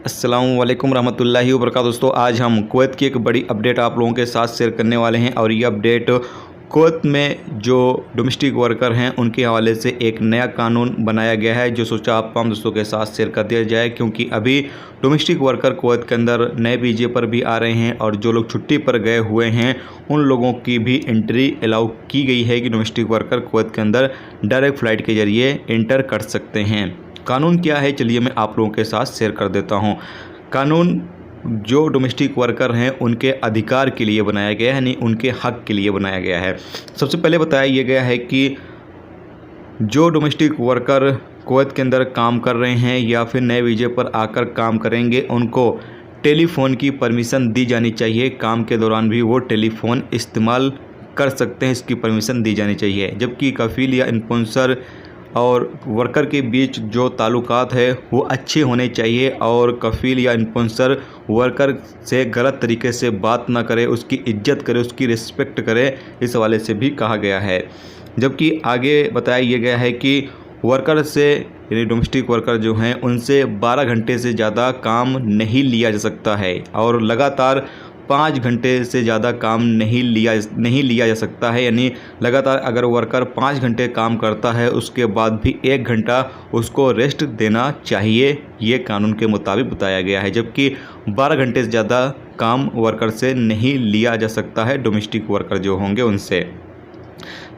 अस्सलामुअलैकुम रहमतुल्लाहि व बरकातहू। दोस्तों, आज हम कुवैत की एक बड़ी अपडेट आप लोगों के साथ शेयर करने वाले हैं और ये अपडेट कुवैत में जो डोमेस्टिक वर्कर हैं उनके हवाले से एक नया कानून बनाया गया है जो सोचा आप तमाम दोस्तों के साथ शेयर कर दिया जाए, क्योंकि अभी डोमेस्टिक वर्कर कुवैत के अंदर नए वीज़े पर भी आ रहे हैं और जो लोग छुट्टी पर गए हुए हैं उन लोगों की भी एंट्री अलाउ की गई है कि डोमेस्टिक वर्कर कुवैत के अंदर डायरेक्ट फ़्लाइट के ज़रिए इंटर कर सकते हैं। कानून क्या है, चलिए मैं आप लोगों के साथ शेयर कर देता हूं। कानून जो डोमेस्टिक वर्कर हैं उनके अधिकार के लिए बनाया गया है, यानी उनके हक के लिए बनाया गया है। सबसे पहले बताया यह गया है कि जो डोमेस्टिक वर्कर कुवैत के अंदर काम कर रहे हैं या फिर नए वीज़े पर आकर काम करेंगे, उनको टेलीफ़ोन की परमिशन दी जानी चाहिए। काम के दौरान भी वो टेलीफ़ोन इस्तेमाल कर सकते हैं, इसकी परमिशन दी जानी चाहिए। जबकि कफ़ील या स्पॉन्सर और वर्कर के बीच जो ताल्लुकात है वो अच्छे होने चाहिए और कफ़ील या स्पॉन्सर वर्कर से गलत तरीके से बात ना करे, उसकी इज्जत करे, उसकी रिस्पेक्ट करे, इस हवाले से भी कहा गया है। जबकि आगे बताया यह गया है कि वर्कर से यानी डोमेस्टिक वर्कर जो हैं उनसे 12 घंटे से ज़्यादा काम नहीं लिया जा सकता है और लगातार 5 घंटे से ज़्यादा काम नहीं लिया जा सकता है। यानी लगातार अगर वर्कर 5 घंटे काम करता है उसके बाद भी 1 घंटा उसको रेस्ट देना चाहिए, ये कानून के मुताबिक बताया गया है। जबकि 12 घंटे से ज़्यादा काम वर्कर से नहीं लिया जा सकता है, डोमेस्टिक वर्कर जो होंगे उनसे।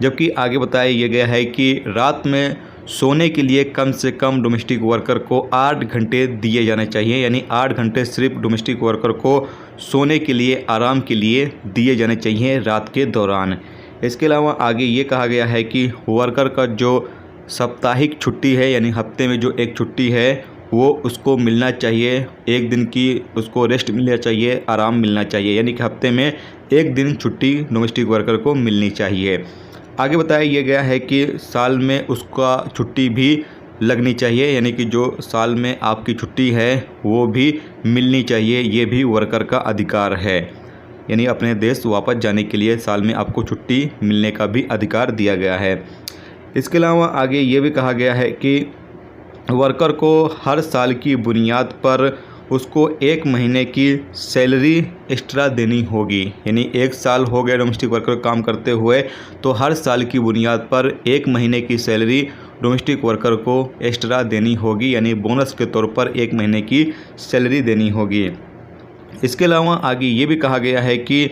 जबकि आगे बताया यह गया है कि रात में सोने के लिए कम से कम डोमेस्टिक वर्कर को 8 घंटे दिए जाने चाहिए, यानी 8 घंटे सिर्फ डोमेस्टिक वर्कर को सोने के लिए, आराम के लिए दिए जाने चाहिए रात के दौरान। इसके अलावा आगे ये कहा गया है कि वर्कर का जो साप्ताहिक छुट्टी है, यानी हफ्ते में जो एक छुट्टी है वो उसको मिलना चाहिए। एक दिन की उसको रेस्ट मिलना चाहिए, आराम मिलना चाहिए, यानी कि हफ्ते में एक दिन छुट्टी डोमेस्टिक वर्कर को मिलनी चाहिए। आगे बताया यह गया है कि साल में उसका छुट्टी भी लगनी चाहिए, यानी कि जो साल में आपकी छुट्टी है वो भी मिलनी चाहिए। ये भी वर्कर का अधिकार है, यानी अपने देश वापस जाने के लिए साल में आपको छुट्टी मिलने का भी अधिकार दिया गया है। इसके अलावा आगे ये भी कहा गया है कि वर्कर को हर साल की बुनियाद पर उसको 1 महीने की सैलरी एक्स्ट्रा देनी होगी। यानी 1 साल हो गया डोमेस्टिक वर्कर काम करते हुए, तो हर साल की बुनियाद पर 1 महीने की सैलरी डोमेस्टिक वर्कर को एक्स्ट्रा देनी होगी, यानी बोनस के तौर पर 1 महीने की सैलरी देनी होगी। इसके अलावा आगे ये भी कहा गया है कि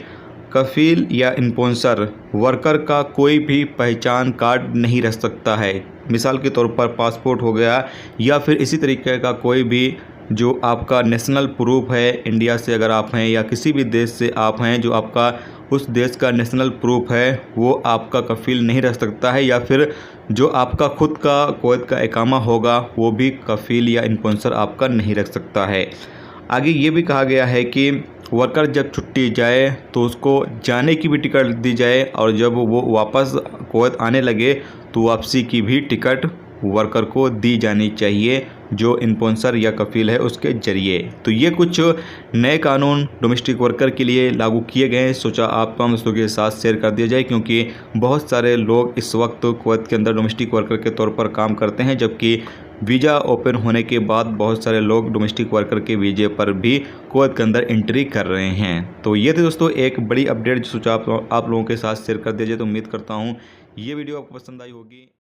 कफ़ील या स्पॉन्सर वर्कर का कोई भी पहचान कार्ड नहीं रख सकता है। मिसाल के तौर पर पासपोर्ट हो गया या फिर इसी तरीके का कोई भी जो आपका नेशनल प्रूफ है, इंडिया से अगर आप हैं या किसी भी देश से आप हैं, जो आपका उस देश का नेशनल प्रूफ है वो आपका कफ़ील नहीं रख सकता है। या फिर जो आपका खुद का कुवैत का इकामा होगा वो भी कफ़ील या स्पॉन्सर आपका नहीं रख सकता है। आगे ये भी कहा गया है कि वर्कर जब छुट्टी जाए तो उसको जाने की भी टिकट दी जाए और जब वो वापस कुवैत आने लगे तो वापसी की भी टिकट वर्कर को दी जानी चाहिए, जो स्पॉन्सर या कफ़ील है उसके ज़रिए। तो ये कुछ नए कानून डोमेस्टिक वर्कर के लिए लागू किए गए हैं, सोचा आप तमाम दोस्तों के साथ शेयर कर दिया जाए, क्योंकि बहुत सारे लोग इस वक्त कुवैत के अंदर डोमेस्टिक वर्कर के तौर पर काम करते हैं, जबकि वीज़ा ओपन होने के बाद बहुत सारे लोग डोमेस्टिक वर्कर के वीज़े पर भी कुवैत के अंदर एंट्री कर रहे हैं। तो ये थे दोस्तों एक बड़ी अपडेट जो सोचा आप लोगों के साथ शेयर कर दिया जाए। तो उम्मीद करता हूँ ये वीडियो आपको पसंद आई होगी।